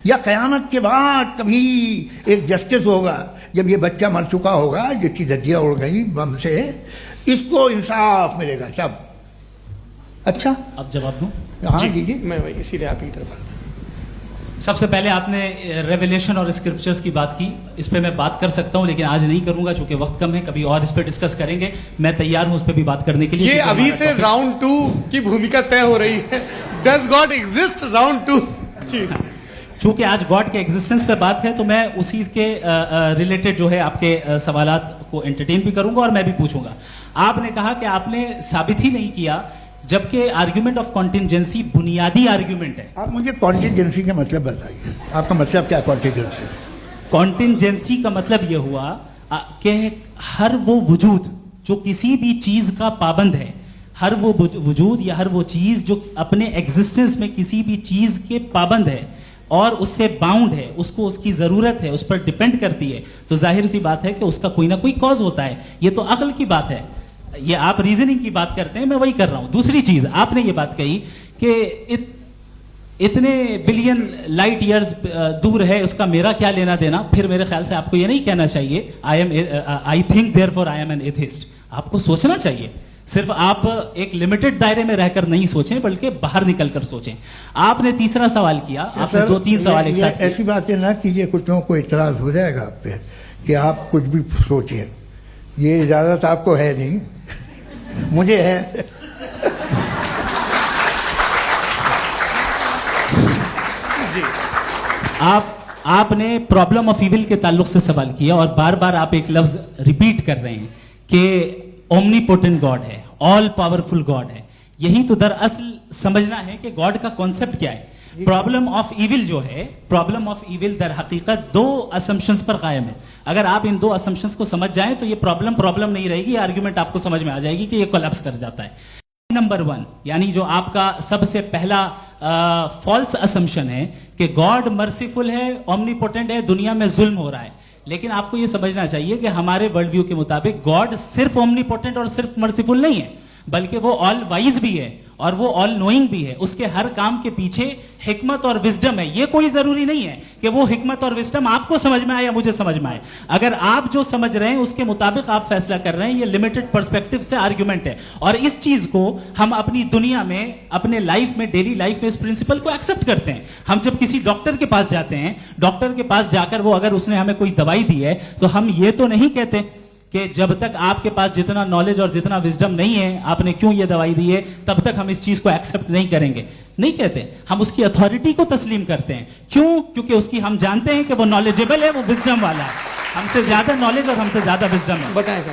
या कयामत के बाद कभी एक जस्टिस होगा जब ये बच्चा मर चुका होगा जिसकी धज्जियां उड़ गई बम से, इसको इंसाफ मिलेगा तब। अच्छा अब जवाब दूं? हाँ दीजिए। मैं वही इसीलिए आप ही तरफ आता। सबसे पहले आपने रेवलेशन और स्क्रिप्चर्स की बात की, इस पे मैं बात कर सकता हूं लेकिन आज नहीं करूंगा चूंकि वक्त कम है, कभी और इस पे डिस्कस करेंगे। मैं तैयार हूं उस पे भी बात करने के लिए। ये अभी से राउंड 2 की भूमिका तय हो रही है। Does God exist round 2? जी चूंकि आज गॉड के एग्जिस्टेंस पे बात है तो मैं उसी के रिलेटेड जो है आपके सवालात को एंटरटेन भी करूंगा और मैं भी पूछूंगा। आपने कहा कि आपने साबित ही नहीं किया, जबकि आर्ग्यूमेंट ऑफ कॉन्टिंजेंसी बुनियादी आर्ग्यूमेंट है। आप मुझे कॉन्टिंजेंसी का मतलब बताइए, आपका मतलब क्या कॉन्टिंजेंसी? कॉन्टिंजेंसी का मतलब यह हुआ कि हर वो वजूद जो किसी भी चीज का पाबंद है, हर वो वजूद या हर वो चीज जो अपने एग्जिस्टेंस में किसी भी चीज के पाबंद है और उससे बाउंड है, उसको उसकी जरूरत है, उस पर डिपेंड करती है, तो जाहिर सी बात है कि उसका कोई ना कोई कॉज होता है। ये तो अक्ल की बात है। ये आप रीजनिंग की बात करते हैं, मैं वही कर रहा हूं। दूसरी चीज आपने ये बात कही कि इतने बिलियन लाइट ईयर्स दूर है, उसका मेरा क्या लेना देना। फिर मेरे ख्याल से आपको ये नहीं कहना चाहिए I think therefore I am an atheist. आपको सोचना चाहिए। सिर्फ आप एक लिमिटेड दायरे में रहकर नहीं सोचें बल्कि बाहर निकलकर सोचें। आपने तीसरा सवाल किया, आपने 2-3 सवाल एक साथ। ऐसी बातें ना कीजिए, कुछ लोगों को इतराज हो जाएगा आप पे कि आप कुछ भी सोचें। ये इजाजत आपको है नहीं, मुझे है। जी आपने प्रॉब्लम ऑफ इविल के ताल्लुक से सवाल किया और बार बार आप एक लफ्ज रिपीट कर रहे हैं कि ओमनीपोटेंट गॉड है, ऑल पावरफुल गॉड है। यही तो दरअसल समझना है कि गॉड का कॉन्सेप्ट क्या है। प्रॉब्लम ऑफ इविल जो है, प्रॉब्लम ऑफ इविल दर हकीकत 2 असम्पशंस पर कायम है। अगर आप इन 2 असम्पशंस को समझ जाएं तो ये प्रॉब्लम नहीं रहेगी, आर्ग्यूमेंट आपको समझ में आ जाएगी कि ये कोलैप्स कर जाता है। नंबर 1 यानी जो आपका सबसे पहला फॉल्स असम्पशन है कि गॉड मर्सीफुल है, ओमनीपोटेंट है, दुनिया में जुल्म हो रहा है। लेकिन आपको यह समझना चाहिए कि हमारे वर्ल्ड व्यू के मुताबिक गॉड सिर्फ ओमनीपोटेंट और सिर्फ मर्सीफुल नहीं है, बल्कि वो ऑल वाइज भी है और वो ऑल नोइंग भी है। उसके हर काम के पीछे हिकमत और विजडम है। ये कोई जरूरी नहीं है कि वो हिकमत और विजडम आपको समझ में आए या मुझे समझ में आए। अगर आप जो समझ रहे हैं उसके मुताबिक आप फैसला कर रहे हैं, ये लिमिटेड पर्सपेक्टिव से आर्ग्यूमेंट है। और इस चीज को हम अपनी दुनिया में, अपने लाइफ में, डेली लाइफ में इस प्रिंसिपल को एक्सेप्ट करते हैं। हम जब किसी डॉक्टर के पास जाते हैं, डॉक्टर के पास जाकर वो अगर उसने हमें कोई दवाई दी है तो हम ये तो नहीं कहते कि जब तक आपके पास जितना नॉलेज और जितना विजडम नहीं है, आपने क्यों ये दवाई दी है, तब तक हम इस चीज को एक्सेप्ट नहीं करेंगे। नहीं कहते, हम उसकी अथॉरिटी को तस्लीम करते हैं। क्यों? क्योंकि उसकी हम जानते हैं कि वो नॉलेजेबल है, वो विजडम वाला है, हमसे ज्यादा नॉलेज और हमसे ज्यादा विजडम है। बताएं सर।